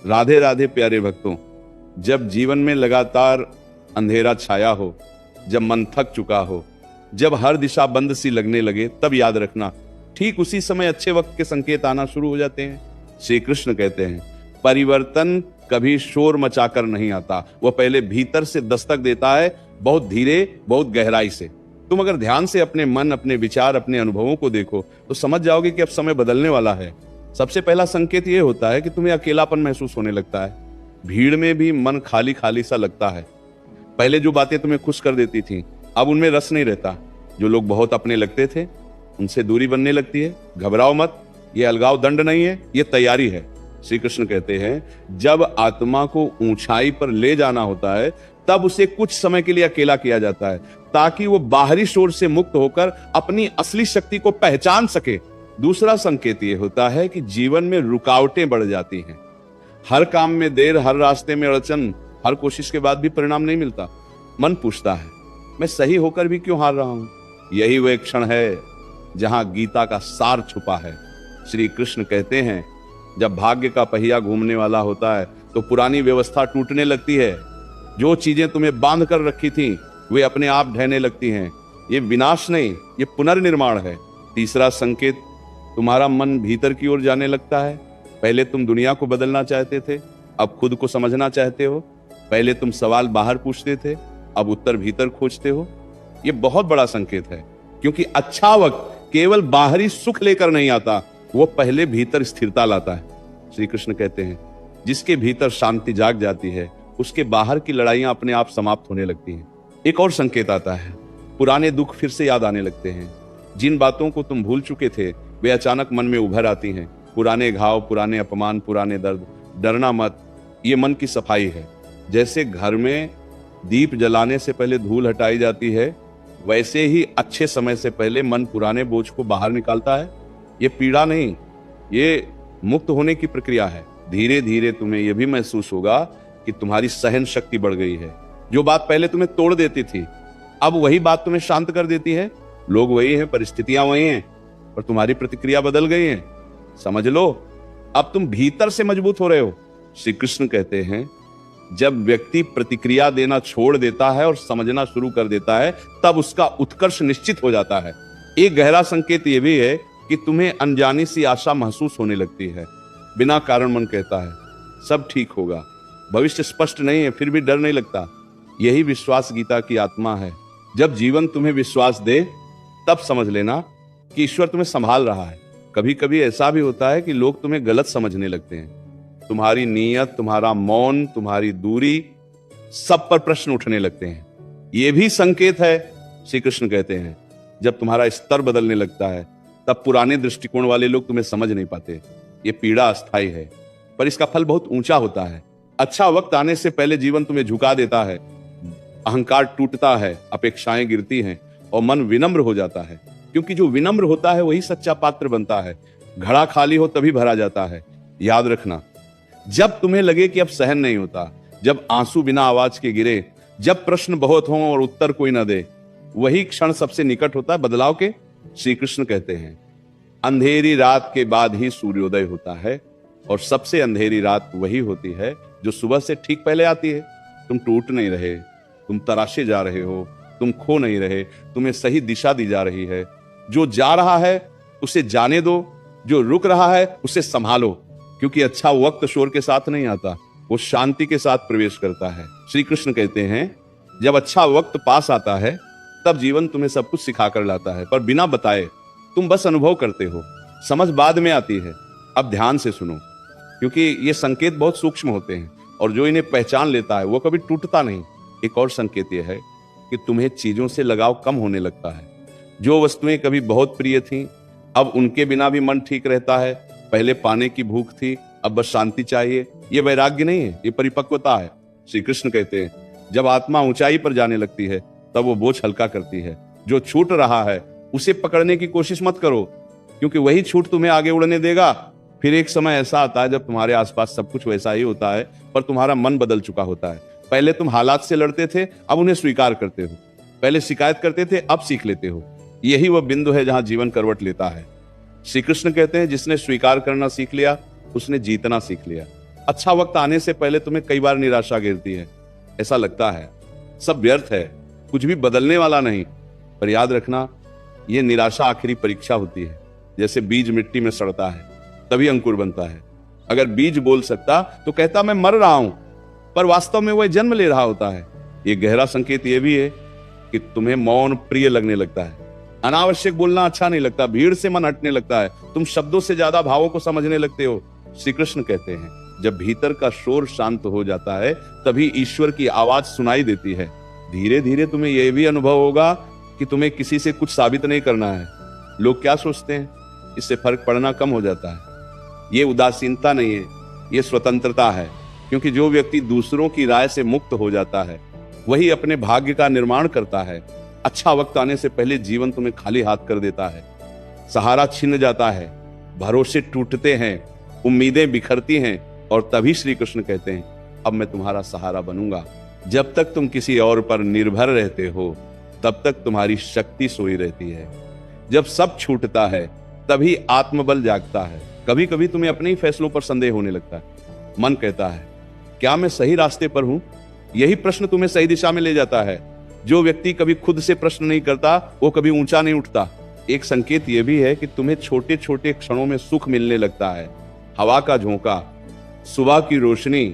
राधे राधे प्यारे भक्तों, जब जीवन में लगातार अंधेरा छाया हो, जब मन थक चुका हो, जब हर दिशा बंद सी लगने लगे, तब याद रखना ठीक उसी समय अच्छे वक्त के संकेत आना शुरू हो जाते हैं। श्री कृष्ण कहते हैं परिवर्तन कभी शोर मचाकर नहीं आता, वह पहले भीतर से दस्तक देता है, बहुत धीरे, बहुत गहराई से। तुम अगर ध्यान से अपने मन, अपने विचार, अपने अनुभवों को देखो तो समझ जाओगे कि अब समय बदलने वाला है। सबसे पहला संकेत यह होता है कि तुम्हें अकेलापन महसूस होने लगता है। भीड़ में भी मन खाली खाली सा लगता है। पहले जो बातें तुम्हें खुश कर देती थी, अब उनमें रस नहीं रहता। जो लोग बहुत अपने लगते थे, उनसे दूरी बनने लगती है। घबराओ मत, ये अलगाव दंड नहीं है, ये तैयारी है। श्री कृष्ण कहते हैं जब आत्मा को ऊंचाई पर ले जाना होता है, तब उसे कुछ समय के लिए अकेला किया जाता है, ताकि वो बाहरी शोर से मुक्त होकर अपनी असली शक्ति को पहचान सके। दूसरा संकेत ये होता है कि जीवन में रुकावटें बढ़ जाती हैं। हर काम में देर, हर रास्ते में अड़चन, हर कोशिश के बाद भी परिणाम नहीं मिलता। मन पूछता है मैं सही होकर भी क्यों हार रहा हूं। यही वह क्षण है जहां गीता का सार छुपा है। श्री कृष्ण कहते हैं जब भाग्य का पहिया घूमने वाला होता है तो पुरानी व्यवस्था टूटने लगती है। जो चीजें तुम्हें बांध कर रखी थी वे अपने आप ढहने लगती हैं। ये विनाश नहीं, ये पुनर्निर्माण है। तीसरा संकेत, तुम्हारा मन भीतर की ओर जाने लगता है। पहले तुम दुनिया को बदलना चाहते थे, अब खुद को समझना चाहते हो। पहले तुम सवाल बाहर पूछते थे, अब उत्तर भीतर खोजते हो। ये बहुत बड़ा संकेत है, क्योंकि अच्छा वक्त केवल बाहरी सुख लेकर नहीं आता, वो पहले भीतर स्थिरता लाता है। श्री कृष्ण कहते हैं जिसके भीतर शांति जाग जाती है, उसके बाहर की लड़ाइयां अपने आप समाप्त होने लगती हैं। एक और संकेत आता है, पुराने दुख फिर से याद आने लगते हैं। जिन बातों को तुम भूल चुके थे वे अचानक मन में उभर आती हैं। पुराने घाव, पुराने अपमान, पुराने दर्द। डरना मत, ये मन की सफाई है। जैसे घर में दीप जलाने से पहले धूल हटाई जाती है, वैसे ही अच्छे समय से पहले मन पुराने बोझ को बाहर निकालता है। ये पीड़ा नहीं, ये मुक्त होने की प्रक्रिया है। धीरे धीरे तुम्हें यह भी महसूस होगा कि तुम्हारी सहन शक्ति बढ़ गई है। जो बात पहले तुम्हें तोड़ देती थी, अब वही बात तुम्हें शांत कर देती है। लोग वही हैं, परिस्थितियां वही हैं, पर तुम्हारी प्रतिक्रिया बदल गई है। समझ लो, अब तुम भीतर से मजबूत हो रहे हो। श्री कृष्ण कहते हैं जब व्यक्ति प्रतिक्रिया देना छोड़ देता है और समझना शुरू कर देता है, तब उसका उत्कर्ष निश्चित हो जाता है। एक गहरा संकेत यह भी है कि तुम्हें अनजानी सी आशा महसूस होने लगती है। बिना कारण मन कहता है सब ठीक होगा। भविष्य स्पष्ट नहीं है, फिर भी डर नहीं लगता। यही विश्वास गीता की आत्मा है। जब जीवन तुम्हें विश्वास दे, तब समझ लेना कि ईश्वर तुम्हें संभाल रहा है। कभी कभी ऐसा भी होता है कि लोग तुम्हें गलत समझने लगते हैं। तुम्हारी नीयत, तुम्हारा मौन, तुम्हारी दूरी, सब पर प्रश्न उठने लगते हैं। यह भी संकेत है, श्री कृष्ण कहते हैं जब तुम्हारा स्तर बदलने लगता है, तब पुराने दृष्टिकोण वाले लोग तुम्हें समझ नहीं पाते। ये पीड़ा अस्थायी है, पर इसका फल बहुत ऊंचा होता है। अच्छा वक्त आने से पहले जीवन तुम्हें झुका देता है। अहंकार टूटता है, अपेक्षाएं गिरती हैं और मन विनम्र हो जाता है। क्योंकि जो विनम्र होता है वही सच्चा पात्र बनता है। घड़ा खाली हो तभी भरा जाता है। याद रखना, जब तुम्हें लगे कि अब सहन नहीं होता, जब आंसू बिना आवाज के गिरे, जब प्रश्न बहुत हों और उत्तर कोई ना दे, वही क्षण सबसे निकट होता है बदलाव के। श्री कृष्ण कहते हैं अंधेरी रात के बाद ही सूर्योदय होता है, और सबसे अंधेरी रात वही होती है जो सुबह से ठीक पहले आती है। तुम टूट नहीं रहे, तुम तराशे जा रहे हो, तुम खो नहीं रहे, तुम्हें सही दिशा दी जा रही है। जो जा रहा है उसे जाने दो, जो रुक रहा है उसे संभालो, क्योंकि अच्छा वक्त शोर के साथ नहीं आता, वो शांति के साथ प्रवेश करता है। श्री कृष्ण कहते हैं जब अच्छा वक्त पास आता है, तब जीवन तुम्हें सब कुछ सिखा कर लाता है, पर बिना बताए। तुम बस अनुभव करते हो, समझ बाद में आती है। अब ध्यान से सुनो, क्योंकि ये संकेत बहुत सूक्ष्म होते हैं, और जो इन्हें पहचान लेता है वो कभी टूटता नहीं। एक और संकेत यह है कि तुम्हें चीजों से लगाव कम होने लगता है। जो वस्तुएं कभी बहुत प्रिय थीं, अब उनके बिना भी मन ठीक रहता है। पहले पाने की भूख थी, अब बस शांति चाहिए। ये वैराग्य नहीं है, ये परिपक्वता है। श्री कृष्ण कहते हैं जब आत्मा ऊंचाई पर जाने लगती है, तब वो बोझ हल्का करती है। जो छूट रहा है उसे पकड़ने की कोशिश मत करो, क्योंकि वही छूट तुम्हें आगे उड़ने देगा। फिर एक समय ऐसा आता है जब तुम्हारे आसपास सब कुछ वैसा ही होता है, पर तुम्हारा मन बदल चुका होता है। पहले तुम हालात से लड़ते थे, अब उन्हें स्वीकार करते हो। पहले शिकायत करते थे, अब सीख लेते हो। यही वह बिंदु है जहां जीवन करवट लेता है। श्री कृष्ण कहते हैं जिसने स्वीकार करना सीख लिया, उसने जीतना सीख लिया। अच्छा वक्त आने से पहले तुम्हें कई बार निराशा घेरती है। ऐसा लगता है सब व्यर्थ है, कुछ भी बदलने वाला नहीं। पर याद रखना, यह निराशा आखिरी परीक्षा होती है। जैसे बीज मिट्टी में सड़ता है तभी अंकुर बनता है। अगर बीज बोल सकता तो कहता मैं मर रहा हूं, पर वास्तव में वह जन्म ले रहा होता है। यह गहरा संकेत यह भी है कि तुम्हें मौन प्रिय लगने लगता है। अनावश्यक बोलना अच्छा नहीं लगता, भीड़ से मन हटने लगता है, तुम शब्दों से ज्यादा भावों को समझने लगते हो। श्री कृष्ण कहते हैं, जब भीतर का शोर शांत हो जाता है तभी ईश्वर की आवाज सुनाई देती है। धीरे धीरे तुम्हें यह भी अनुभव होगा कि तुम्हें किसी से कुछ साबित नहीं करना है। लोग क्या सोचते हैं, इससे फर्क पड़ना कम हो जाता है। ये उदासीनता नहीं है, ये स्वतंत्रता है। क्योंकि जो व्यक्ति दूसरों की राय से मुक्त हो जाता है वही अपने भाग्य का निर्माण करता है। अच्छा वक्त आने से पहले जीवन तुम्हें खाली हाथ कर देता है। सहारा छिन जाता है, भरोसे टूटते हैं, उम्मीदें बिखरती हैं, और तभी श्री कृष्ण कहते हैं, अब मैं तुम्हारा सहारा बनूंगा। जब तक तुम किसी और पर निर्भर रहते हो तब तक तुम्हारी शक्ति सोई रहती है। जब सब छूटता है तभी आत्मबल जागता है। कभी कभी तुम्हें अपने ही फैसलों पर संदेह होने लगता है। मन कहता है, क्या मैं सही रास्ते पर हूं? यही प्रश्न तुम्हें सही दिशा में ले जाता है। जो व्यक्ति कभी खुद से प्रश्न नहीं करता वो कभी ऊंचा नहीं उठता। एक संकेत यह भी है कि तुम्हें छोटे छोटे क्षणों में सुख मिलने लगता है। हवा का झोंका, सुबह की रोशनी,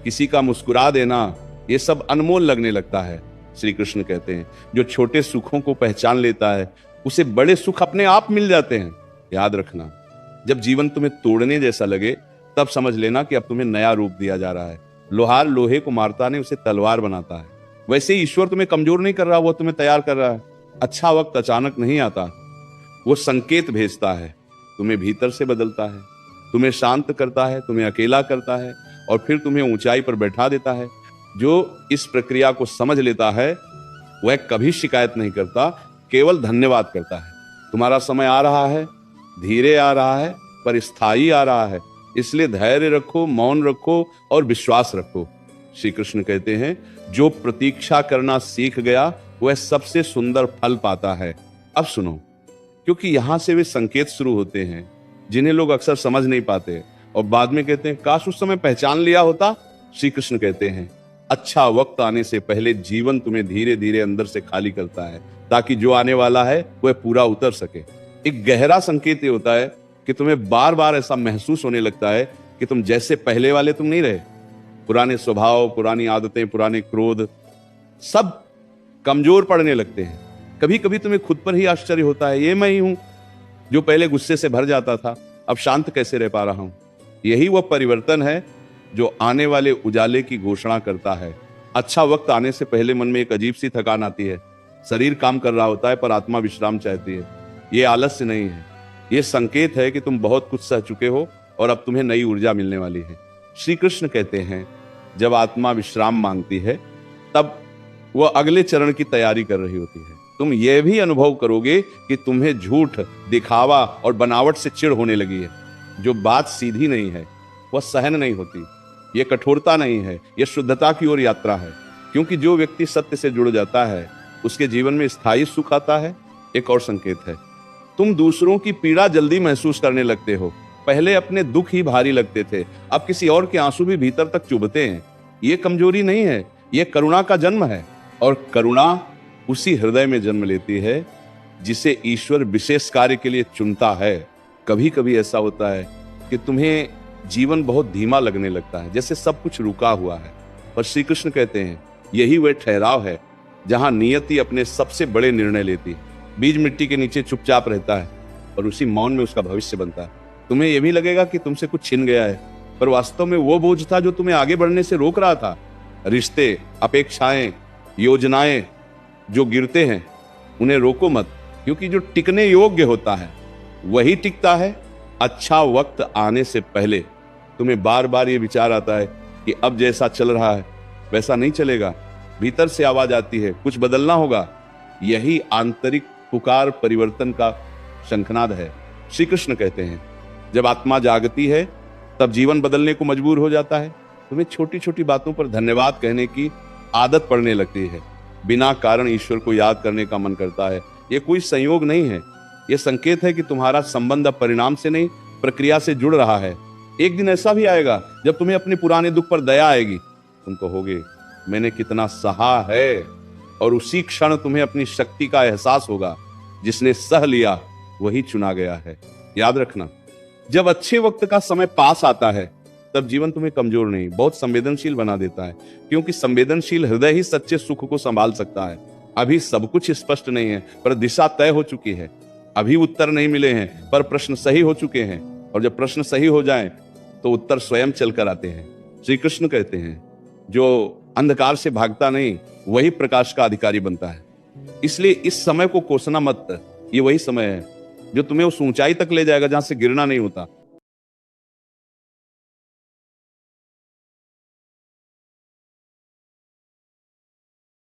किसी का मुस्कुरा देना, ये सब अनमोल लगने लगता है। श्री कृष्ण कहते हैं, जो छोटे सुखों को पहचान लेता है उसे बड़े सुख अपने आप मिल जाते हैं। याद रखना, जब जीवन तुम्हें तोड़ने जैसा लगे तब समझ लेना कि अब तुम्हें नया रूप दिया जा रहा है। लोहार लोहे को मारता नहीं, उसे तलवार बनाता है। वैसे ही ईश्वर तुम्हें कमजोर नहीं कर रहा, वो तुम्हें तैयार कर रहा है। अच्छा वक्त अचानक नहीं आता, वो संकेत भेजता है, तुम्हें भीतर से बदलता है, तुम्हें शांत करता है, तुम्हें अकेला करता है, और फिर तुम्हें ऊंचाई पर बैठा देता है। जो इस प्रक्रिया को समझ लेता है वह कभी शिकायत नहीं करता, केवल धन्यवाद करता है। तुम्हारा समय आ रहा है, धीरे आ रहा है, पर स्थायी आ रहा है। इसलिए धैर्य रखो, मौन रखो और विश्वास रखो। श्री कृष्ण कहते हैं, जो प्रतीक्षा करना सीख गया वह सबसे सुंदर फल पाता है। अब सुनो, क्योंकि यहां से वे संकेत शुरू होते हैं जिन्हें लोग अक्सर समझ नहीं पाते और बाद में कहते हैं, काश उस समय पहचान लिया होता। श्री कृष्ण कहते हैं, अच्छा वक्त आने से पहले जीवन तुम्हें धीरे धीरे अंदर से खाली करता है ताकि जो आने वाला है वह पूरा उतर सके। एक गहरा संकेत ये होता है कि तुम्हें बार बार ऐसा महसूस होने लगता है कि तुम जैसे पहले वाले तुम नहीं रहे। पुराने स्वभाव, पुरानी आदतें, पुराने क्रोध सब कमजोर पड़ने लगते हैं। कभी कभी तुम्हें खुद पर ही आश्चर्य होता है, ये मैं ही हूं जो पहले गुस्से से भर जाता था, अब शांत कैसे रह पा रहा हूं। यही वह परिवर्तन है जो आने वाले उजाले की घोषणा करता है। अच्छा वक्त आने से पहले मन में एक अजीब सी थकान आती है। शरीर काम कर रहा होता है पर आत्मा विश्राम चाहती है। ये आलस्य नहीं है, ये संकेत है कि तुम बहुत कुछ सह चुके हो और अब तुम्हें नई ऊर्जा मिलने वाली है। श्री कृष्ण कहते हैं, जब आत्मा विश्राम मांगती है तब वह अगले चरण की तैयारी कर रही होती है। तुम यह भी अनुभव करोगे कि तुम्हें झूठ, दिखावा और बनावट से चिढ़ होने लगी है। जो बात सीधी नहीं है वह सहन नहीं होती। यह कठोरता नहीं है, यह शुद्धता की ओर यात्रा है। क्योंकि जो व्यक्ति सत्य से जुड़ जाता है उसके जीवन में स्थायी सुख आता है। एक और संकेत है, तुम दूसरों की पीड़ा जल्दी महसूस करने लगते हो। पहले अपने दुख ही भारी लगते थे, अब किसी और के आंसू भी भीतर तक चुभते हैं। ये कमजोरी नहीं है, ये करुणा का जन्म है। और करुणा उसी हृदय में जन्म लेती है जिसे ईश्वर विशेष कार्य के लिए चुनता है। कभी कभी ऐसा होता है कि तुम्हें जीवन बहुत धीमा लगने लगता है, जैसे सब कुछ रुका हुआ है। पर श्री कृष्ण कहते हैं, यही वह ठहराव है जहां नियति अपने सबसे बड़े निर्णय लेती है। बीज मिट्टी के नीचे चुपचाप रहता है और उसी मौन में उसका भविष्य बनता है। तुम्हें यह भी लगेगा कि तुमसे कुछ छिन गया है, पर वास्तव में वो बोझ था जो तुम्हें आगे बढ़ने से रोक रहा था। रिश्ते, अपेक्षाएं, योजनाएं जो गिरते हैं उन्हें रोको मत, क्योंकि जो टिकने योग्य होता है वही टिकता है। अच्छा वक्त आने से पहले तुम्हें बार बार ये विचार आता है कि अब जैसा चल रहा है वैसा नहीं चलेगा। भीतर से आवाज आती है, कुछ बदलना होगा। यही आंतरिक पुकार परिवर्तन का शंखनाद है। श्री कृष्ण कहते हैं, जब आत्मा जागती है तब जीवन बदलने को मजबूर हो जाता है। तुम्हें छोटी छोटी बातों पर धन्यवाद कहने की आदत पड़ने लगती है। बिना कारण ईश्वर को याद करने का मन करता है। यह कोई संयोग नहीं है, यह संकेत है कि तुम्हारा संबंध अब परिणाम से नहीं प्रक्रिया से जुड़ रहा है। एक दिन ऐसा भी आएगा जब तुम्हें अपने पुराने दुख पर दया आएगी, तुम कहोगे मैंने कितना सहा है, और उसी क्षण तुम्हें अपनी शक्ति का एहसास होगा। जिसने सह लिया वही चुना गया है। याद रखना, जब अच्छे वक्त का समय पास आता है तब जीवन तुम्हें कमजोर नहीं, बहुत संवेदनशील बना देता है, क्योंकि संवेदनशील हृदय ही सच्चे सुख को संभाल सकता है। अभी सब कुछ स्पष्ट नहीं है, पर दिशा तय हो चुकी है। अभी उत्तर नहीं मिले हैं, पर प्रश्न सही हो चुके हैं, और जब प्रश्न सही हो जाएं तो उत्तर स्वयं चलकर आते हैं। श्री कृष्ण कहते हैं, जो अंधकार से भागता नहीं वही प्रकाश का अधिकारी बनता है। इसलिए इस समय को कोसना मत। ये वही समय है जो तुम्हें उस ऊंचाई तक ले जाएगा जहां से गिरना नहीं होता।